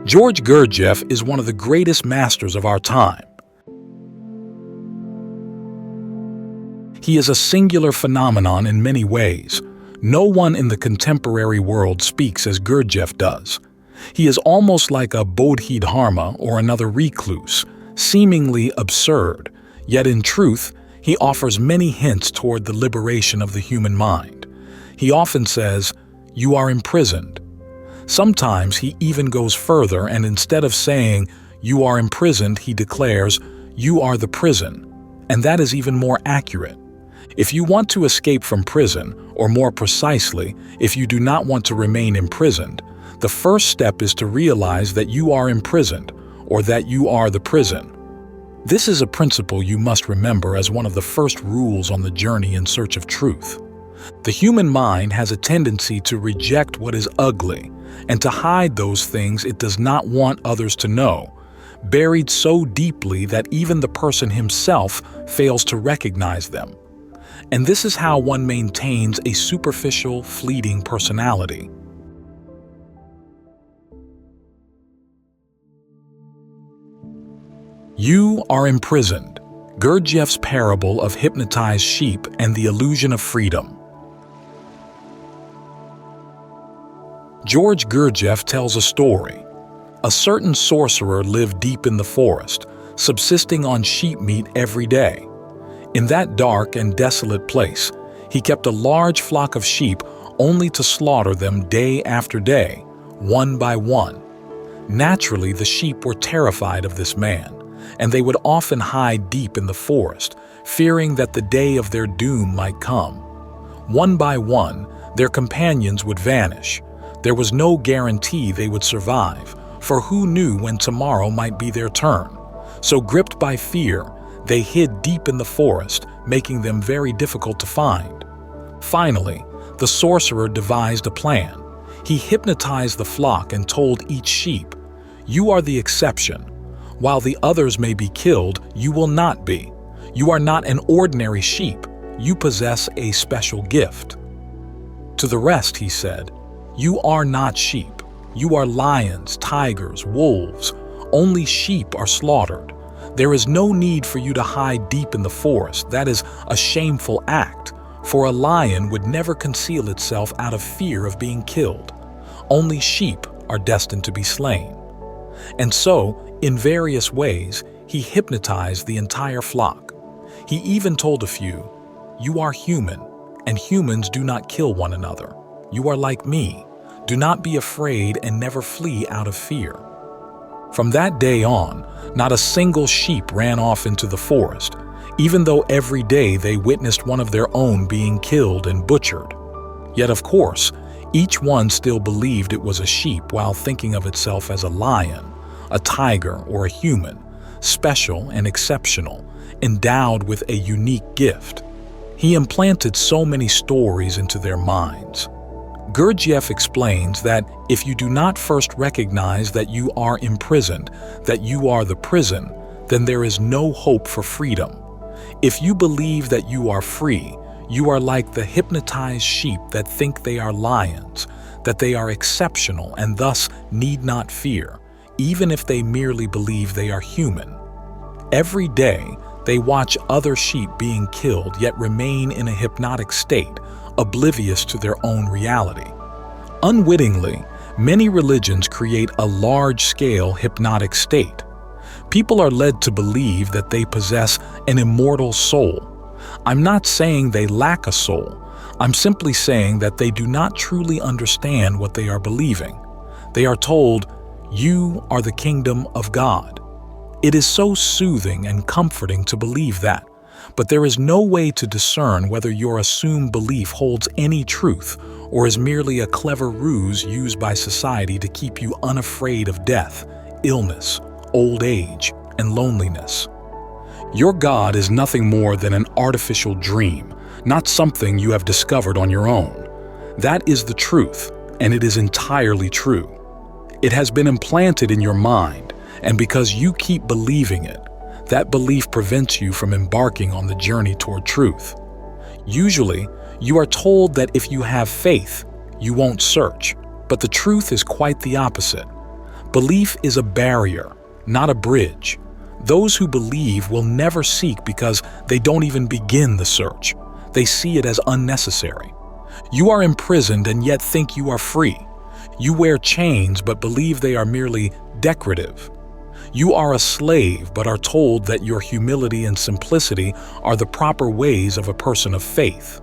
George Gurdjieff is one of the greatest masters of our time. He is a singular phenomenon in many ways. No one in the contemporary world speaks as Gurdjieff does. He is almost like a bodhidharma or another recluse, seemingly absurd, yet in truth, he offers many hints toward the liberation of the human mind. He often says, "You are imprisoned." Sometimes he even goes further, and instead of saying, "You are imprisoned," he declares, "You are the prison." And that is even more accurate. If you want to escape from prison, or more precisely, if you do not want to remain imprisoned, the first step is to realize that you are imprisoned, or that you are the prison. This is a principle you must remember as one of the first rules on the journey in search of truth. The human mind has a tendency to reject what is ugly and to hide those things it does not want others to know, buried so deeply that even the person himself fails to recognize them. And this is how one maintains a superficial, fleeting personality. You are imprisoned. Gurdjieff's parable of hypnotized sheep and the illusion of freedom. George Gurdjieff tells a story. A certain sorcerer lived deep in the forest, subsisting on sheep meat every day. In that dark and desolate place, he kept a large flock of sheep only to slaughter them day after day, one by one. Naturally, the sheep were terrified of this man, and they would often hide deep in the forest, fearing that the day of their doom might come. One by one, their companions would vanish. There was no guarantee they would survive, for who knew when tomorrow might be their turn? So gripped by fear, they hid deep in the forest, making them very difficult to find. Finally, the sorcerer devised a plan. He hypnotized the flock and told each sheep, "You are the exception. While the others may be killed, you will not be. You are not an ordinary sheep. You possess a special gift." To the rest, he said, "You are not sheep. You are lions, tigers, wolves. Only sheep are slaughtered. There is no need for you to hide deep in the forest. That is a shameful act, for a lion would never conceal itself out of fear of being killed. Only sheep are destined to be slain." And so, in various ways, he hypnotized the entire flock. He even told a few, "You are human, and humans do not kill one another. You are like me. Do not be afraid and never flee out of fear." From that day on, not a single sheep ran off into the forest, even though every day they witnessed one of their own being killed and butchered. Yet of course, each one still believed it was a sheep while thinking of itself as a lion, a tiger, or a human, special and exceptional, endowed with a unique gift. He implanted so many stories into their minds. Gurdjieff explains that if you do not first recognize that you are imprisoned, that you are the prison, then there is no hope for freedom. If you believe that you are free, you are like the hypnotized sheep that think they are lions, that they are exceptional and thus need not fear, even if they merely believe they are human. Every day, they watch other sheep being killed yet remain in a hypnotic state, oblivious to their own reality. Unwittingly, many religions create a large-scale hypnotic state. People are led to believe that they possess an immortal soul. I'm not saying they lack a soul. I'm simply saying that they do not truly understand what they are believing. They are told, "You are the kingdom of God." It is so soothing and comforting to believe that, but there is no way to discern whether your assumed belief holds any truth or is merely a clever ruse used by society to keep you unafraid of death, illness, old age, and loneliness. Your God is nothing more than an artificial dream, not something you have discovered on your own. That is the truth, and it is entirely true. It has been implanted in your mind, and because you keep believing it, that belief prevents you from embarking on the journey toward truth. Usually, you are told that if you have faith, you won't search, but the truth is quite the opposite. Belief is a barrier, not a bridge. Those who believe will never seek because they don't even begin the search. They see it as unnecessary. You are imprisoned and yet think you are free. You wear chains but believe they are merely decorative. You are a slave but are told that your humility and simplicity are the proper ways of a person of faith.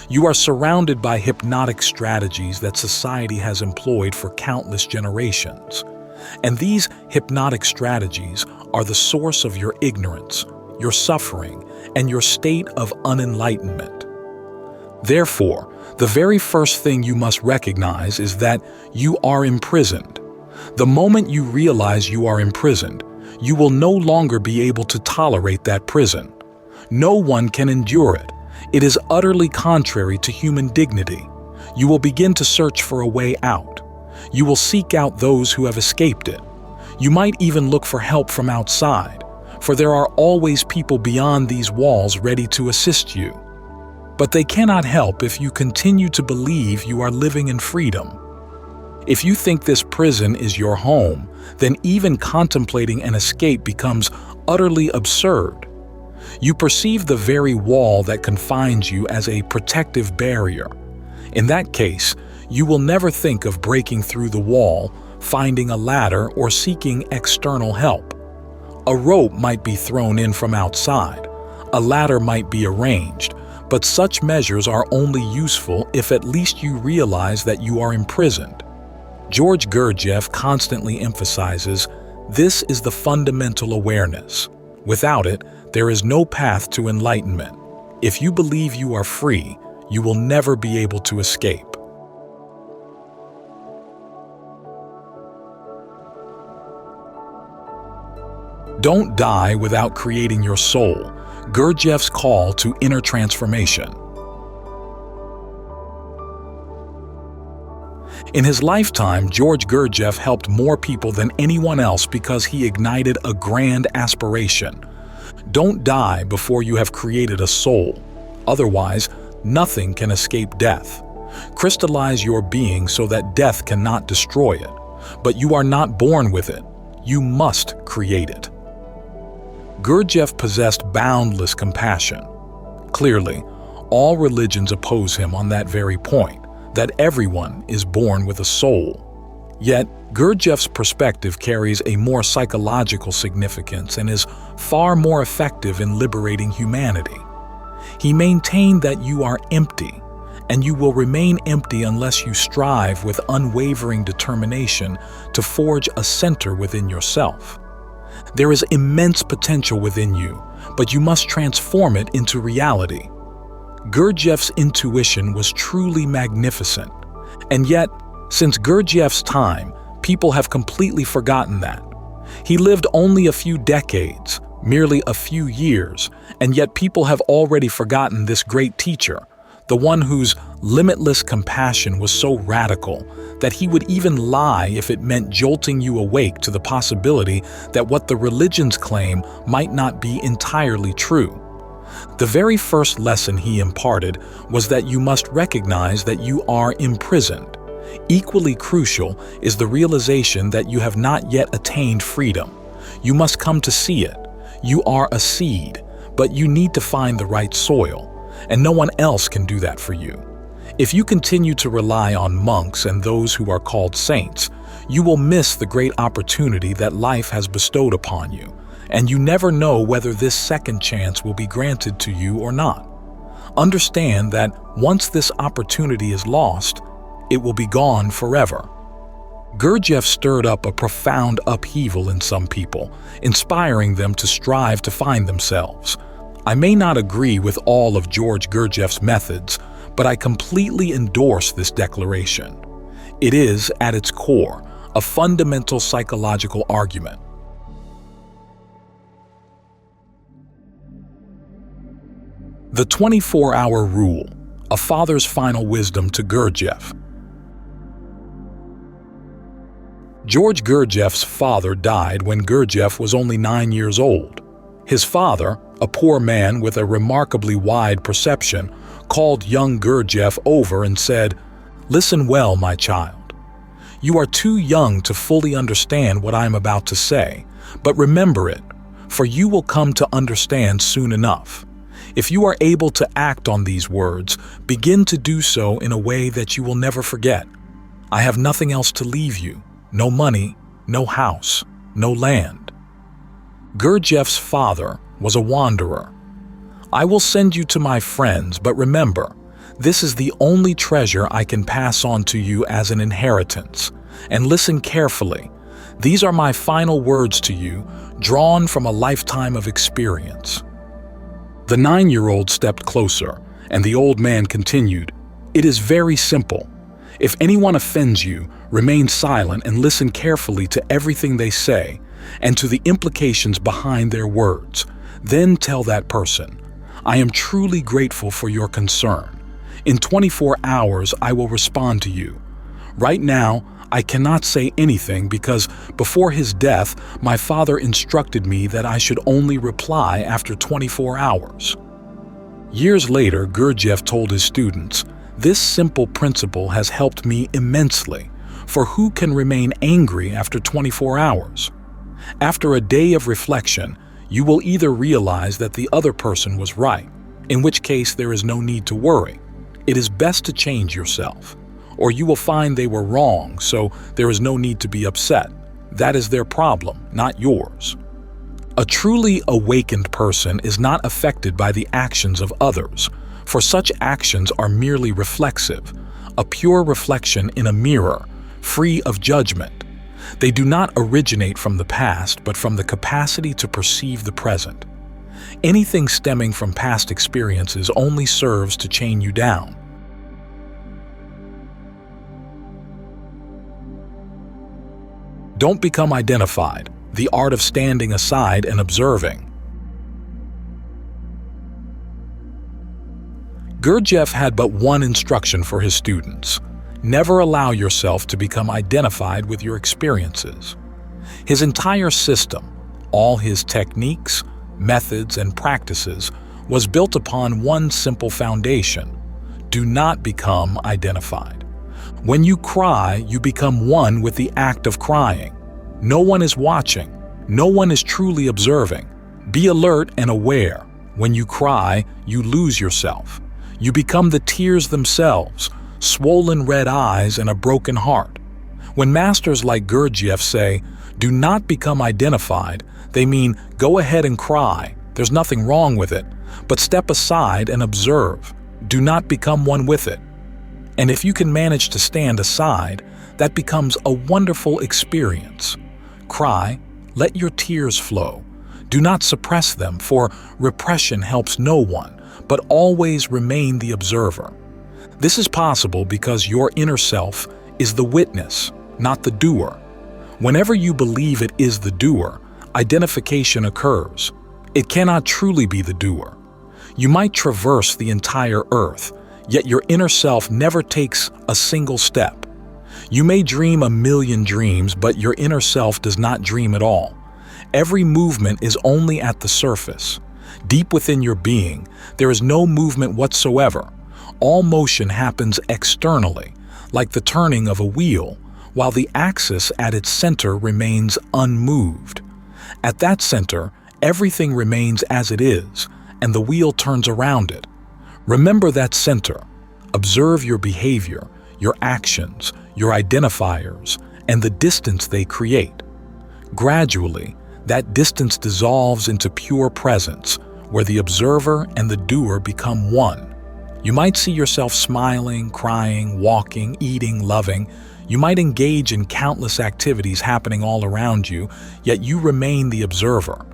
You are surrounded by hypnotic strategies that society has employed for countless generations. And these hypnotic strategies are the source of your ignorance, your suffering, and your state of unenlightenment. Therefore, the very first thing you must recognize is that you are imprisoned. The moment you realize you are imprisoned, you will no longer be able to tolerate that prison. No one can endure it. It is utterly contrary to human dignity. You will begin to search for a way out. You will seek out those who have escaped it. You might even look for help from outside, for there are always people beyond these walls ready to assist you. But they cannot help if you continue to believe you are living in freedom. If you think this prison is your home, then even contemplating an escape becomes utterly absurd. You perceive the very wall that confines you as a protective barrier. In that case, you will never think of breaking through the wall, finding a ladder, or seeking external help. A rope might be thrown in from outside. A ladder might be arranged, but such measures are only useful if at least you realize that you are imprisoned. George Gurdjieff constantly emphasizes, this is the fundamental awareness. Without it, there is no path to enlightenment. If you believe you are free, you will never be able to escape. Don't die without creating your soul. Gurdjieff's call to inner transformation. In his lifetime, George Gurdjieff helped more people than anyone else because he ignited a grand aspiration. Don't die before you have created a soul. Otherwise, nothing can escape death. Crystallize your being so that death cannot destroy it. But you are not born with it. You must create it. Gurdjieff possessed boundless compassion. Clearly, all religions oppose him on that very point, that everyone is born with a soul. Yet, Gurdjieff's perspective carries a more psychological significance and is far more effective in liberating humanity. He maintained that you are empty, and you will remain empty unless you strive with unwavering determination to forge a center within yourself. There is immense potential within you, but you must transform it into reality. Gurdjieff's intuition was truly magnificent, and yet, since Gurdjieff's time, people have completely forgotten that. He lived only a few decades, merely a few years, and yet people have already forgotten this great teacher, the one whose limitless compassion was so radical that he would even lie if it meant jolting you awake to the possibility that what the religions claim might not be entirely true. The very first lesson he imparted was that you must recognize that you are imprisoned. Equally crucial is the realization that you have not yet attained freedom. You must come to see it. You are a seed, but you need to find the right soil, and no one else can do that for you. If you continue to rely on monks and those who are called saints, you will miss the great opportunity that life has bestowed upon you, and you never know whether this second chance will be granted to you or not. Understand that once this opportunity is lost, it will be gone forever. Gurdjieff stirred up a profound upheaval in some people, inspiring them to strive to find themselves. I may not agree with all of George Gurdjieff's methods, but I completely endorse this declaration. It is, at its core, a fundamental psychological argument. The 24-hour rule, a father's final wisdom to Gurdjieff. George Gurdjieff's father died when Gurdjieff was only 9 years old. His father, a poor man with a remarkably wide perception, called young Gurdjieff over and said, "Listen well, my child. You are too young to fully understand what I am about to say, but remember it, for you will come to understand soon enough. If you are able to act on these words, begin to do so in a way that you will never forget. I have nothing else to leave you, no money, no house, no land. Gurdjieff's father was a wanderer. I will send you to my friends, but remember, this is the only treasure I can pass on to you as an inheritance. And listen carefully. These are my final words to you, drawn from a lifetime of experience. The 9-year-old stepped closer, and the old man continued, "It is very simple. If anyone offends you, remain silent and listen carefully to everything they say and to the implications behind their words. Then tell that person, 'I am truly grateful for your concern. In 24 hours, I will respond to you. Right now, I cannot say anything because before his death, my father instructed me that I should only reply after 24 hours. Years later, Gurdjieff told his students, "This simple principle has helped me immensely, for who can remain angry after 24 hours? After a day of reflection, you will either realize that the other person was right, in which case there is no need to worry. It is best to change yourself. Or you will find they were wrong, so there is no need to be upset. That is their problem, not yours." A truly awakened person is not affected by the actions of others, for such actions are merely reflexive, a pure reflection in a mirror, free of judgment. They do not originate from the past, but from the capacity to perceive the present. Anything stemming from past experiences only serves to chain you down. Don't become identified, the art of standing aside and observing. Gurdjieff had but one instruction for his students: never allow yourself to become identified with your experiences. His entire system, all his techniques, methods, and practices was built upon one simple foundation: do not become identified. When you cry, you become one with the act of crying. No one is watching. No one is truly observing. Be alert and aware. When you cry, you lose yourself. You become the tears themselves, swollen red eyes and a broken heart. When masters like Gurdjieff say, "Do not become identified," they mean go ahead and cry. There's nothing wrong with it, but step aside and observe. Do not become one with it. And if you can manage to stand aside, that becomes a wonderful experience. Cry, let your tears flow. Do not suppress them, for repression helps no one, but always remain the observer. This is possible because your inner self is the witness, not the doer. Whenever you believe it is the doer, identification occurs. It cannot truly be the doer. You might traverse the entire earth, yet your inner self never takes a single step. You may dream a million dreams, but your inner self does not dream at all. Every movement is only at the surface. Deep within your being, there is no movement whatsoever. All motion happens externally, like the turning of a wheel, while the axis at its center remains unmoved. At that center, everything remains as it is, and the wheel turns around it. Remember that center. Observe your behavior, your actions, your identifiers, and the distance they create. Gradually, that distance dissolves into pure presence, where the observer and the doer become one. You might see yourself smiling, crying, walking, eating, loving. You might engage in countless activities happening all around you, yet you remain the observer.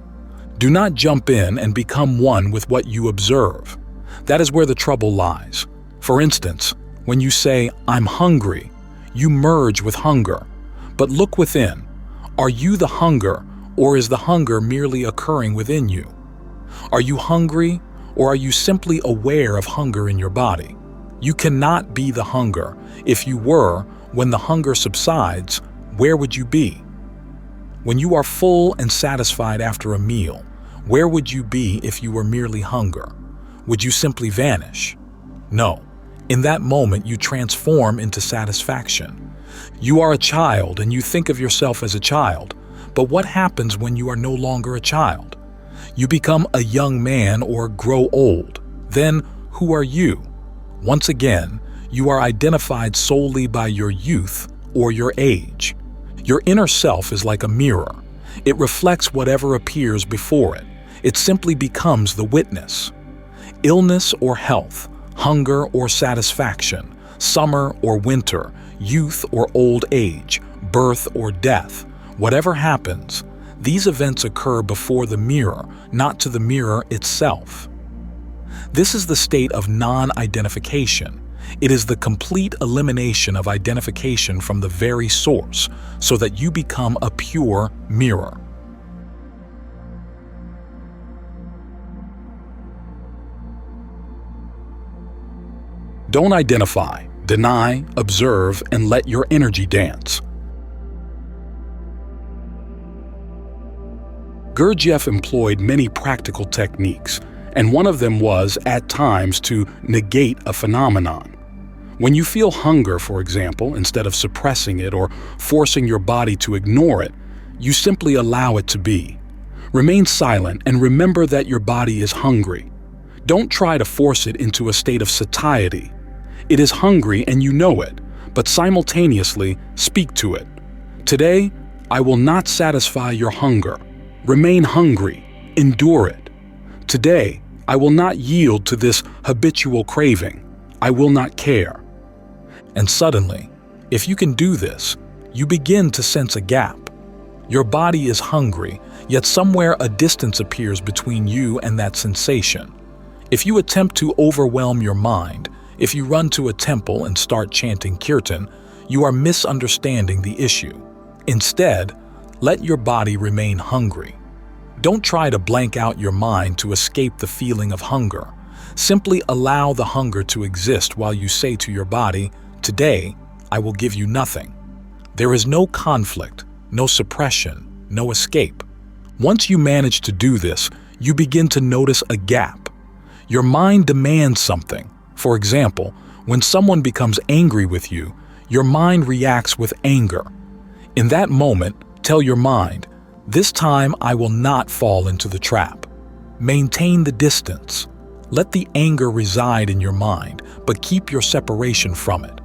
Do not jump in and become one with what you observe. That is where the trouble lies. For instance, when you say, "I'm hungry," you merge with hunger. But look within. Are you the hunger, or is the hunger merely occurring within you? Are you hungry, or are you simply aware of hunger in your body? You cannot be the hunger. If you were, when the hunger subsides, where would you be? When you are full and satisfied after a meal, where would you be if you were merely hunger? Would you simply vanish? No. In that moment, you transform into satisfaction. You are a child and you think of yourself as a child, but what happens when you are no longer a child? You become a young man or grow old. Then, who are you? Once again, you are identified solely by your youth or your age. Your inner self is like a mirror. It reflects whatever appears before it. It simply becomes the witness. Illness or health, hunger or satisfaction, summer or winter, youth or old age, birth or death, whatever happens, these events occur before the mirror, not to the mirror itself. This is the state of non-identification. It is the complete elimination of identification from the very source, so that you become a pure mirror. Don't identify, deny, observe, and let your energy dance. Gurdjieff employed many practical techniques, and one of them was, at times, to negate a phenomenon. When you feel hunger, for example, instead of suppressing it or forcing your body to ignore it, you simply allow it to be. Remain silent and remember that your body is hungry. Don't try to force it into a state of satiety. It is hungry and you know it, but simultaneously speak to it. Today, I will not satisfy your hunger. Remain hungry. Endure it. Today, I will not yield to this habitual craving. I will not care. And suddenly, if you can do this, you begin to sense a gap. Your body is hungry, yet somewhere a distance appears between you and that sensation. If you attempt to overwhelm your mind, if you run to a temple and start chanting kirtan, you are misunderstanding the issue. Instead, let your body remain hungry. Don't try to blank out your mind to escape the feeling of hunger. Simply allow the hunger to exist while you say to your body, "Today, I will give you nothing." There is no conflict, no suppression, no escape. Once you manage to do this, you begin to notice a gap. Your mind demands something. For example, when someone becomes angry with you, your mind reacts with anger. In that moment, tell your mind, "This time I will not fall into the trap." Maintain the distance. Let the anger reside in your mind, but keep your separation from it.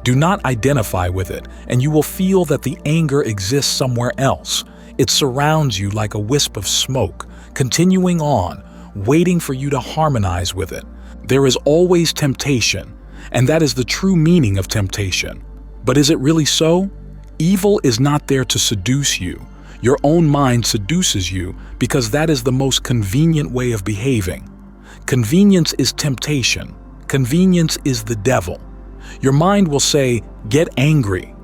Do not identify with it, and you will feel that the anger exists somewhere else. It surrounds you like a wisp of smoke, continuing on, waiting for you to harmonize with it. There is always temptation, and that is the true meaning of temptation. But is it really so? Evil is not there to seduce you. Your own mind seduces you because that is the most convenient way of behaving. Convenience is temptation. Convenience is the devil. Your mind will say, "Get angry."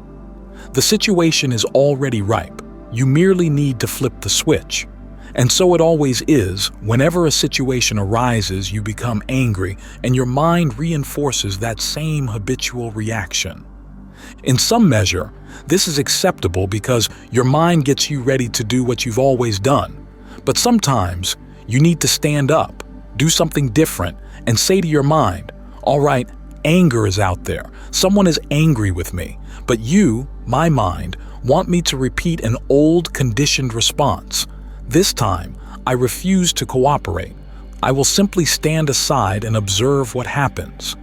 The situation is already ripe. You merely need to flip the switch. And so it always is. Whenever a situation arises, you become angry, and your mind reinforces that same habitual reaction. In some measure, this is acceptable because your mind gets you ready to do what you've always done. But sometimes, you need to stand up, do something different, and say to your mind, "All right, anger is out there. Someone is angry with me. But you, my mind, want me to repeat an old conditioned response. This time, I refuse to cooperate. I will simply stand aside and observe what happens."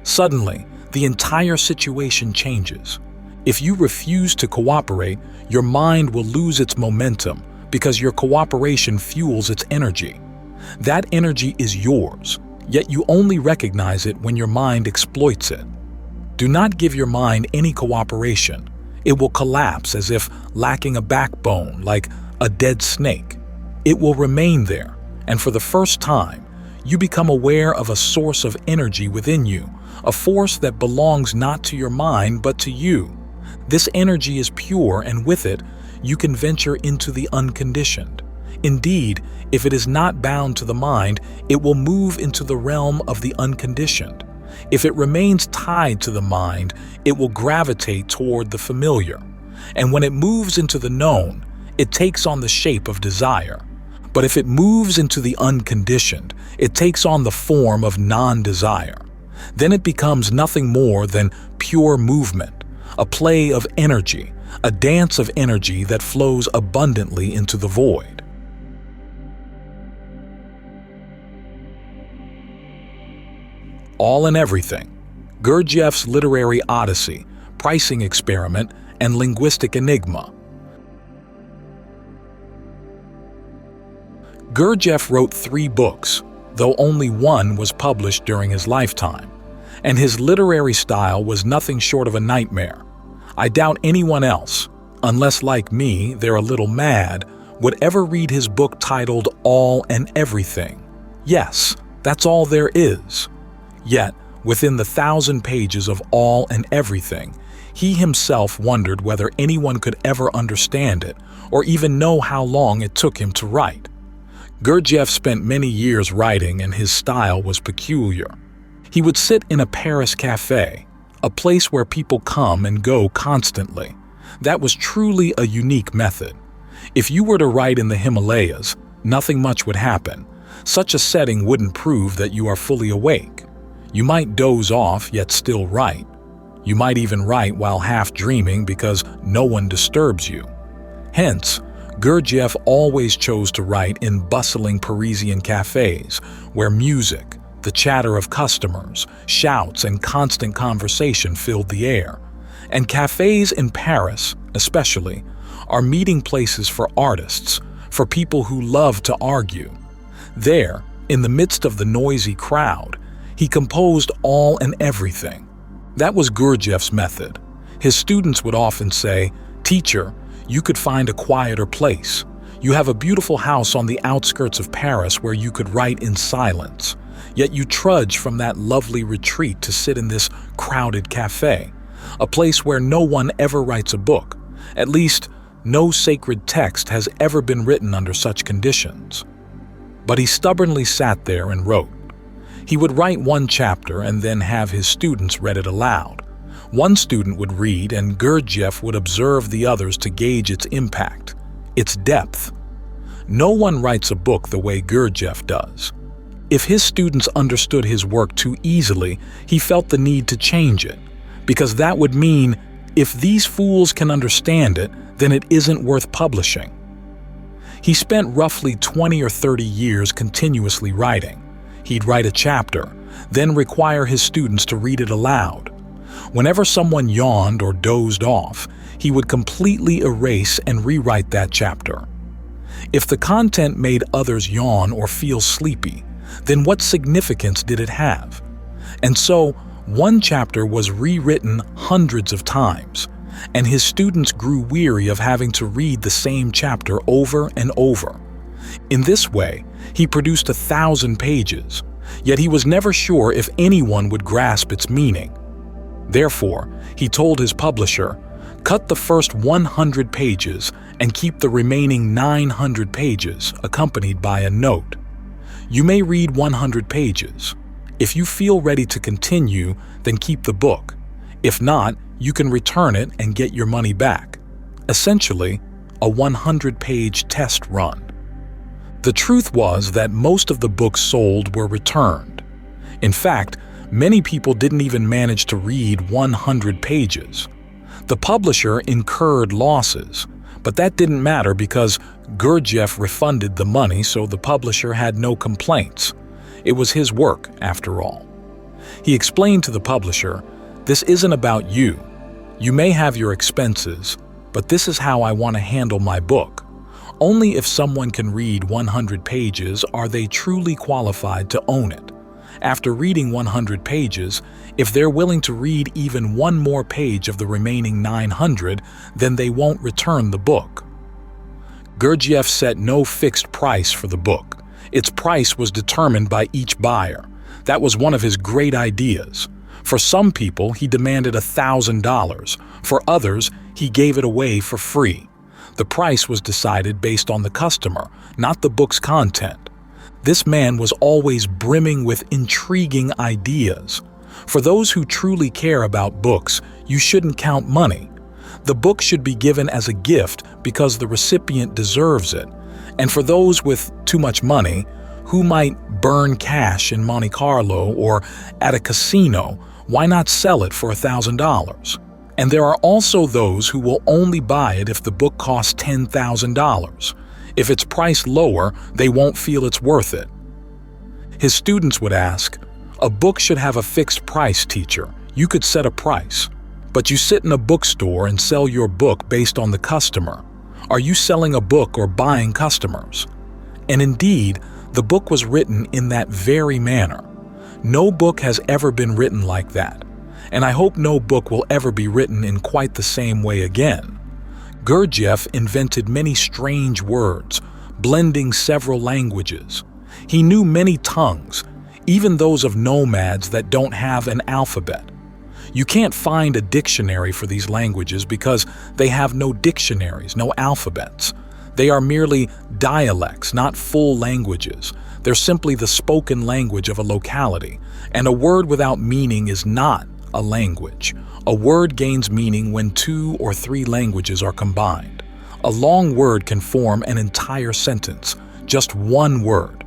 Suddenly, the entire situation changes. If you refuse to cooperate, your mind will lose its momentum because your cooperation fuels its energy. That energy is yours, yet you only recognize it when your mind exploits it. Do not give your mind any cooperation. It will collapse as if lacking a backbone, like a dead snake. It will remain there, and for the first time, you become aware of a source of energy within you, a force that belongs not to your mind but to you. This energy is pure, and with it, you can venture into the unconditioned. Indeed, if it is not bound to the mind, it will move into the realm of the unconditioned. If it remains tied to the mind, it will gravitate toward the familiar. And when it moves into the known, it takes on the shape of desire. But if it moves into the unconditioned, it takes on the form of non-desire. Then it becomes nothing more than pure movement, a play of energy, a dance of energy that flows abundantly into the void. All and Everything, Gurdjieff's literary odyssey, pricing experiment, and linguistic enigma. Gurdjieff wrote 3 books, though only one was published during his lifetime, and his literary style was nothing short of a nightmare. I doubt anyone else, unless like me they're a little mad, would ever read his book titled All and Everything. Yes, that's all there is. Yet, within the 1,000 pages of All and Everything, he himself wondered whether anyone could ever understand it or even know how long it took him to write. Gurdjieff spent many years writing, and his style was peculiar. He would sit in a Paris cafe, a place where people come and go constantly. That was truly a unique method. If you were to write in the Himalayas, nothing much would happen. Such a setting wouldn't prove that you are fully awake. You might doze off yet still write. You might even write while half dreaming because no one disturbs you. Hence, Gurdjieff always chose to write in bustling Parisian cafes, where music, the chatter of customers, shouts, and constant conversation filled the air. And cafes in Paris, especially, are meeting places for artists, for people who love to argue. There, in the midst of the noisy crowd, he composed All and Everything. That was Gurdjieff's method. His students would often say, "Teacher, you could find a quieter place. You have a beautiful house on the outskirts of Paris where you could write in silence. Yet you trudge from that lovely retreat to sit in this crowded cafe, a place where no one ever writes a book. At least, no sacred text has ever been written under such conditions." But he stubbornly sat there and wrote. He would write one chapter and then have his students read it aloud. One student would read, and Gurdjieff would observe the others to gauge its impact, its depth. No one writes a book the way Gurdjieff does. If his students understood his work too easily, he felt the need to change it, because that would mean, if these fools can understand it, then it isn't worth publishing. He spent roughly 20 or 30 years continuously writing. He'd write a chapter, then require his students to read it aloud. Whenever someone yawned or dozed off, he would completely erase and rewrite that chapter. If the content made others yawn or feel sleepy, then what significance did it have? And so, one chapter was rewritten hundreds of times, and his students grew weary of having to read the same chapter over and over. In this way, he produced 1,000 pages, yet he was never sure if anyone would grasp its meaning. Therefore, he told his publisher, "Cut the first 100 pages and keep the remaining 900 pages accompanied by a note. You may read 100 pages. If you feel ready to continue, then keep the book. If not, you can return it and get your money back." Essentially, a 100-page test run. The truth was that most of the books sold were returned. In fact, many people didn't even manage to read 100 pages. The publisher incurred losses, but that didn't matter because Gurdjieff refunded the money, so the publisher had no complaints. It was his work, after all. He explained to the publisher, "This isn't about you. You may have your expenses, but this is how I want to handle my book. Only if someone can read 100 pages are they truly qualified to own it. After reading 100 pages, if they're willing to read even one more page of the remaining 900, then they won't return the book." Gurdjieff set no fixed price for the book. Its price was determined by each buyer. That was one of his great ideas. For some people, he demanded $1,000. For others, he gave it away for free. The price was decided based on the customer, not the book's content. This man was always brimming with intriguing ideas. For those who truly care about books, you shouldn't count money. The book should be given as a gift because the recipient deserves it. And for those with too much money, who might burn cash in Monte Carlo or at a casino, why not sell it for $1,000? And there are also those who will only buy it if the book costs $10,000. If it's priced lower, they won't feel it's worth it. His students would ask, "A book should have a fixed price, teacher. You could set a price. But you sit in a bookstore and sell your book based on the customer. Are you selling a book or buying customers?" And indeed, the book was written in that very manner. No book has ever been written like that, and I hope no book will ever be written in quite the same way again. Gurdjieff invented many strange words, blending several languages. He knew many tongues, even those of nomads that don't have an alphabet. You can't find a dictionary for these languages because they have no dictionaries, no alphabets. They are merely dialects, not full languages. They're simply the spoken language of a locality, and a word without meaning is not a language. A word gains meaning when 2 or 3 languages are combined. A long word can form an entire sentence, just one word.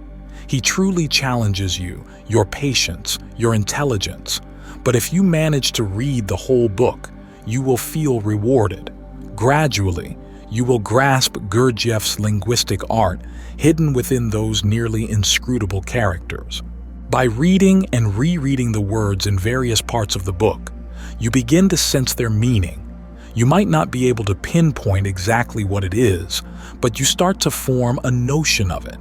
He truly challenges you, your patience, your intelligence. But if you manage to read the whole book, you will feel rewarded. Gradually, you will grasp Gurdjieff's linguistic art hidden within those nearly inscrutable characters. By reading and rereading the words in various parts of the book, you begin to sense their meaning. You might not be able to pinpoint exactly what it is, but you start to form a notion of it.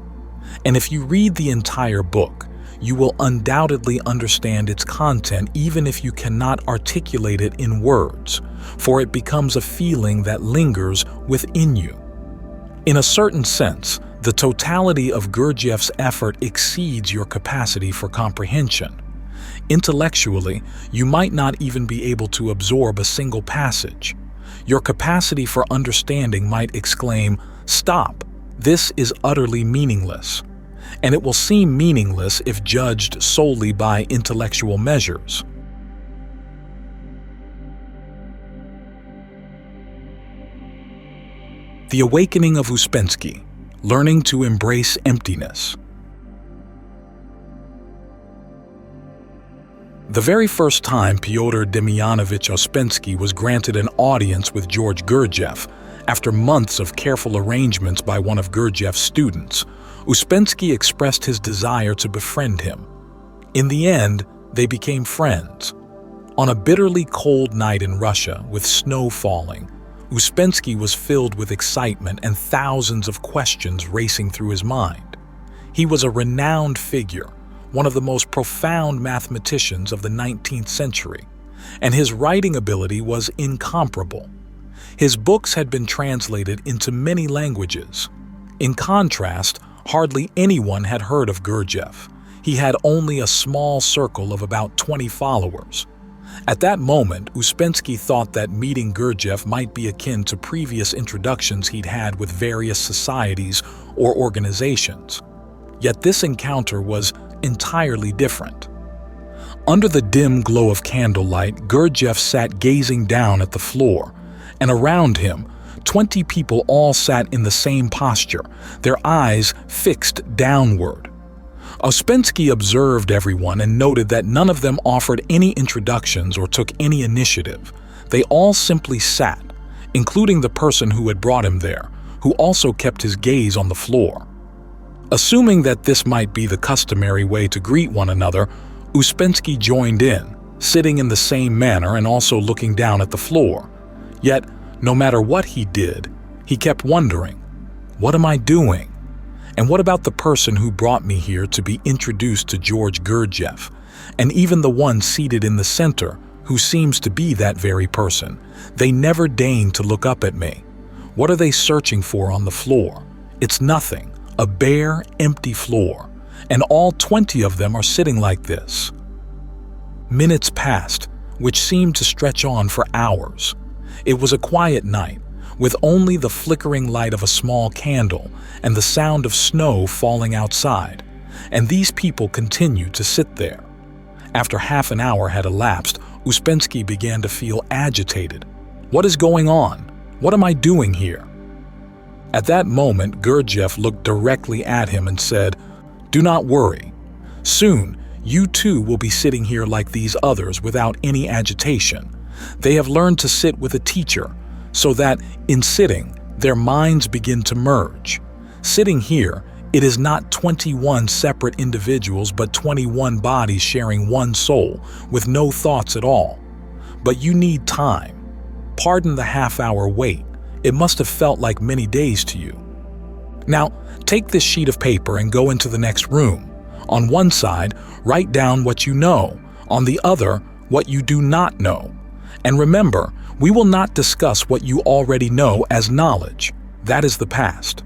And if you read the entire book, you will undoubtedly understand its content even if you cannot articulate it in words, for it becomes a feeling that lingers within you. In a certain sense, the totality of Gurdjieff's effort exceeds your capacity for comprehension. Intellectually, you might not even be able to absorb a single passage. Your capacity for understanding might exclaim, "Stop! This is utterly meaningless." And it will seem meaningless if judged solely by intellectual measures. The Awakening of Ouspensky, Learning to Embrace Emptiness. The very first time Pyotr Demyanovich Ouspensky was granted an audience with George Gurdjieff, after months of careful arrangements by one of Gurdjieff's students, Ouspensky expressed his desire to befriend him. In the end, they became friends. On a bitterly cold night in Russia, with snow falling, Ouspensky was filled with excitement and thousands of questions racing through his mind. He was a renowned figure, one of the most profound mathematicians of the 19th century, and his writing ability was incomparable. His books had been translated into many languages. In contrast, hardly anyone had heard of Gurdjieff. He had only a small circle of about 20 followers. At that moment, Ouspensky thought that meeting Gurdjieff might be akin to previous introductions he'd had with various societies or organizations. Yet this encounter was entirely different. Under the dim glow of candlelight, Gurdjieff sat gazing down at the floor, and around him, 20 people all sat in the same posture, their eyes fixed downward. Ouspensky observed everyone and noted that none of them offered any introductions or took any initiative. They all simply sat, including the person who had brought him there, who also kept his gaze on the floor. Assuming that this might be the customary way to greet one another, Ouspensky joined in, sitting in the same manner and also looking down at the floor. Yet, no matter what he did, he kept wondering, what am I doing? And what about the person who brought me here to be introduced to George Gurdjieff, and even the one seated in the center, who seems to be that very person? They never deign to look up at me. What are they searching for on the floor? It's nothing, a bare, empty floor, and all 20 of them are sitting like this. Minutes passed, which seemed to stretch on for hours. It was a quiet night, with only the flickering light of a small candle and the sound of snow falling outside, and these people continued to sit there. After half an hour had elapsed, Ouspensky began to feel agitated. What is going on? What am I doing here? At that moment, Gurdjieff looked directly at him and said, "Do not worry. Soon, you too will be sitting here like these others without any agitation. They have learned to sit with a teacher, so that, in sitting, their minds begin to merge. Sitting here, it is not 21 separate individuals but 21 bodies sharing one soul, with no thoughts at all. But you need time. Pardon the half-hour wait. It must have felt like many days to you. Now, take this sheet of paper and go into the next room. On one side, write down what you know. On the other, what you do not know. And remember, we will not discuss what you already know as knowledge. That is the past.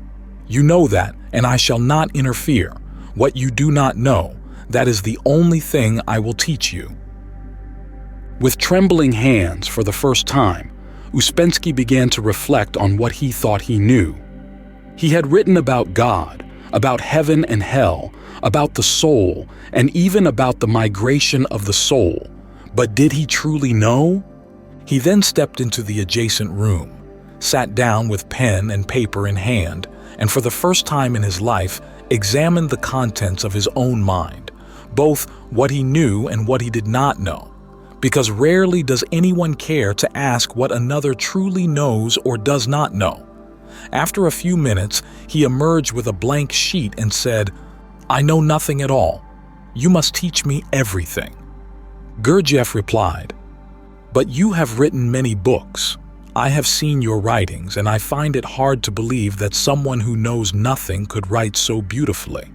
You know that, and I shall not interfere. What you do not know, that is the only thing I will teach you. With trembling hands for the first time, Uspensky began to reflect on what he thought he knew. He had written about God, about heaven and hell, about the soul, and even about the migration of the soul. But did he truly know? He then stepped into the adjacent room, sat down with pen and paper in hand, and for the first time in his life, examined the contents of his own mind, both what he knew and what he did not know. Because rarely does anyone care to ask what another truly knows or does not know. After a few minutes, he emerged with a blank sheet and said, "I know nothing at all. You must teach me everything." Gurdjieff replied, "But you have written many books. I have seen your writings, and I find it hard to believe that someone who knows nothing could write so beautifully."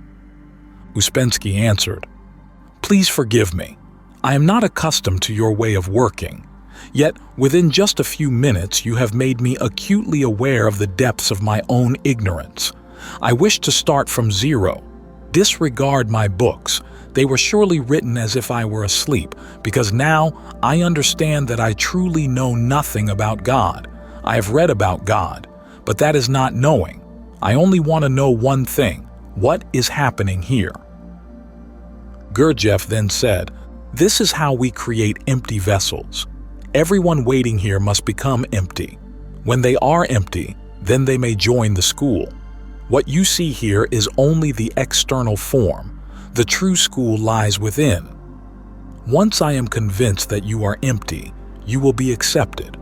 Uspensky answered, "Please forgive me. I am not accustomed to your way of working. Yet, within just a few minutes, you have made me acutely aware of the depths of my own ignorance. I wish to start from zero. Disregard my books. They were surely written as if I were asleep, because now I understand that I truly know nothing about God. I have read about God, but that is not knowing. I only want to know one thing: what is happening here?" Gurdjieff then said, "This is how we create empty vessels. Everyone waiting here must become empty. When they are empty, then they may join the school. What you see here is only the external form. The true school lies within. Once I am convinced that you are empty, you will be accepted.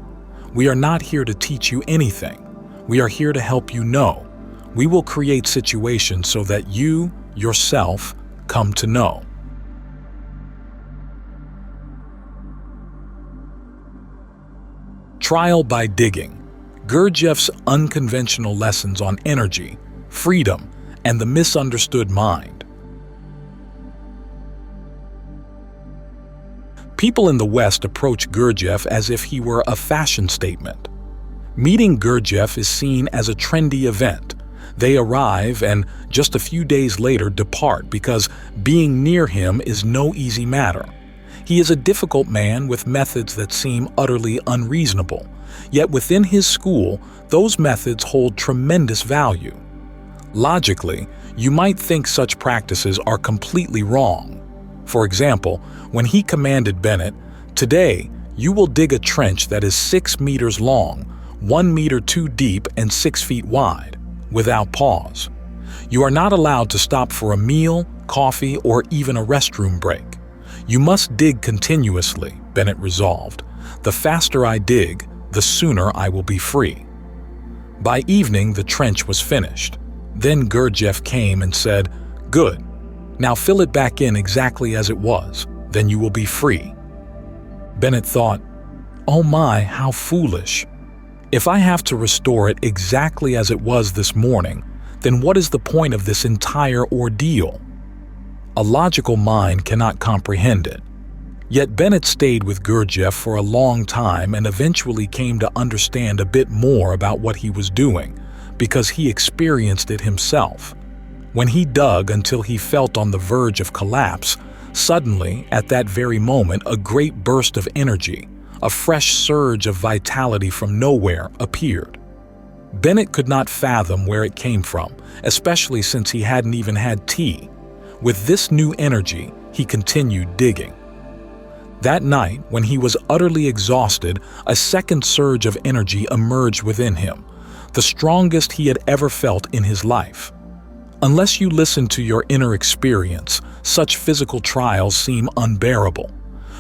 We are not here to teach you anything. We are here to help you know. We will create situations so that you, yourself, come to know." Trial by digging. Gurdjieff's unconventional lessons on energy, freedom, and the misunderstood mind. People in the West approach Gurdjieff as if he were a fashion statement. Meeting Gurdjieff is seen as a trendy event. They arrive and just a few days later depart because being near him is no easy matter. He is a difficult man with methods that seem utterly unreasonable. Yet within his school, those methods hold tremendous value. Logically, you might think such practices are completely wrong. For example, when he commanded Bennett, "Today, you will dig a trench that is 6 meters long, 1 meter too deep and 6 feet wide, without pause. You are not allowed to stop for a meal, coffee, or even a restroom break. You must dig continuously," Bennett resolved. "The faster I dig, the sooner I will be free." By evening, the trench was finished. Then Gurdjieff came and said, "Good. Now fill it back in exactly as it was. Then you will be free." Bennett thought, "Oh my, how foolish. If I have to restore it exactly as it was this morning, then what is the point of this entire ordeal?" A logical mind cannot comprehend it. Yet Bennett stayed with Gurdjieff for a long time and eventually came to understand a bit more about what he was doing, because he experienced it himself. When he dug until he felt on the verge of collapse, suddenly, at that very moment, a great burst of energy, a fresh surge of vitality from nowhere, appeared. Bennett could not fathom where it came from, especially since he hadn't even had tea. With this new energy, he continued digging. That night, when he was utterly exhausted, a second surge of energy emerged within him, the strongest he had ever felt in his life. Unless you listen to your inner experience, such physical trials seem unbearable.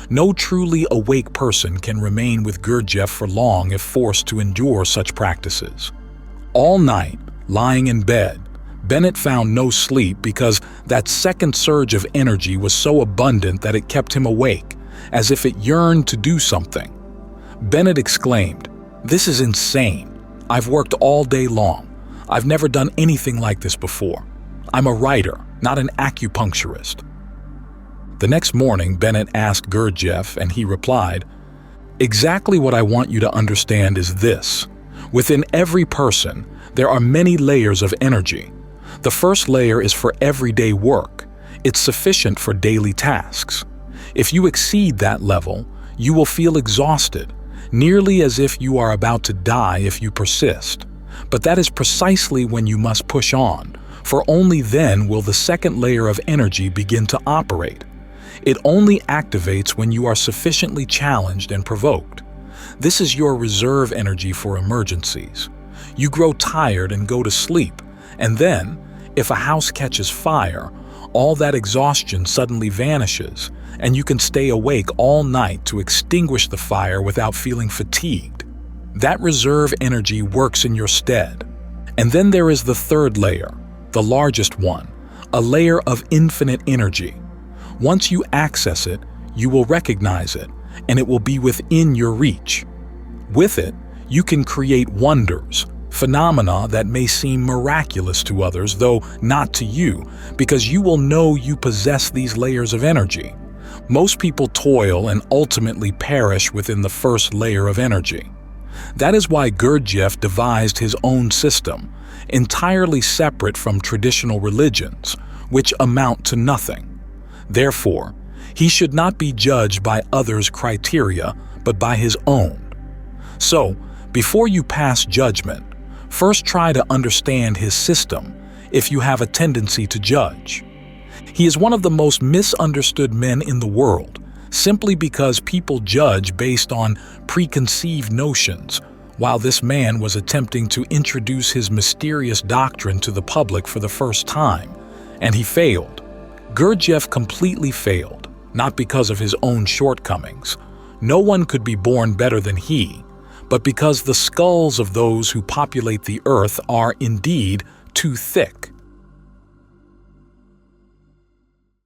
No truly awake person can remain with Gurdjieff for long if forced to endure such practices. All night, lying in bed, Bennett found no sleep because that second surge of energy was so abundant that it kept him awake, as if it yearned to do something. Bennett exclaimed, "This is insane. I've worked all day long. I've never done anything like this before. I'm a writer, not an acupuncturist." The next morning, Bennett asked Gurdjieff, and he replied, "Exactly what I want you to understand is this. Within every person, there are many layers of energy. The first layer is for everyday work. It's sufficient for daily tasks. If you exceed that level, you will feel exhausted, nearly as if you are about to die if you persist. But that is precisely when you must push on, for only then will the second layer of energy begin to operate. It only activates when you are sufficiently challenged and provoked. This is your reserve energy for emergencies. You grow tired and go to sleep, and then, if a house catches fire, all that exhaustion suddenly vanishes, and you can stay awake all night to extinguish the fire without feeling fatigued. That reserve energy works in your stead. And then there is the third layer, the largest one, a layer of infinite energy. Once you access it, you will recognize it, and it will be within your reach. With it, you can create wonders, phenomena that may seem miraculous to others, though not to you, because you will know you possess these layers of energy. Most people toil and ultimately perish within the first layer of energy. That is why Gurdjieff devised his own system, entirely separate from traditional religions, which amount to nothing. Therefore, he should not be judged by others' criteria, but by his own. So, before you pass judgment, first try to understand his system if you have a tendency to judge. He is one of the most misunderstood men in the world, simply because people judge based on preconceived notions, while this man was attempting to introduce his mysterious doctrine to the public for the first time, and he failed. Gurdjieff completely failed, not because of his own shortcomings. No one could be born better than he, but because the skulls of those who populate the earth are indeed too thick.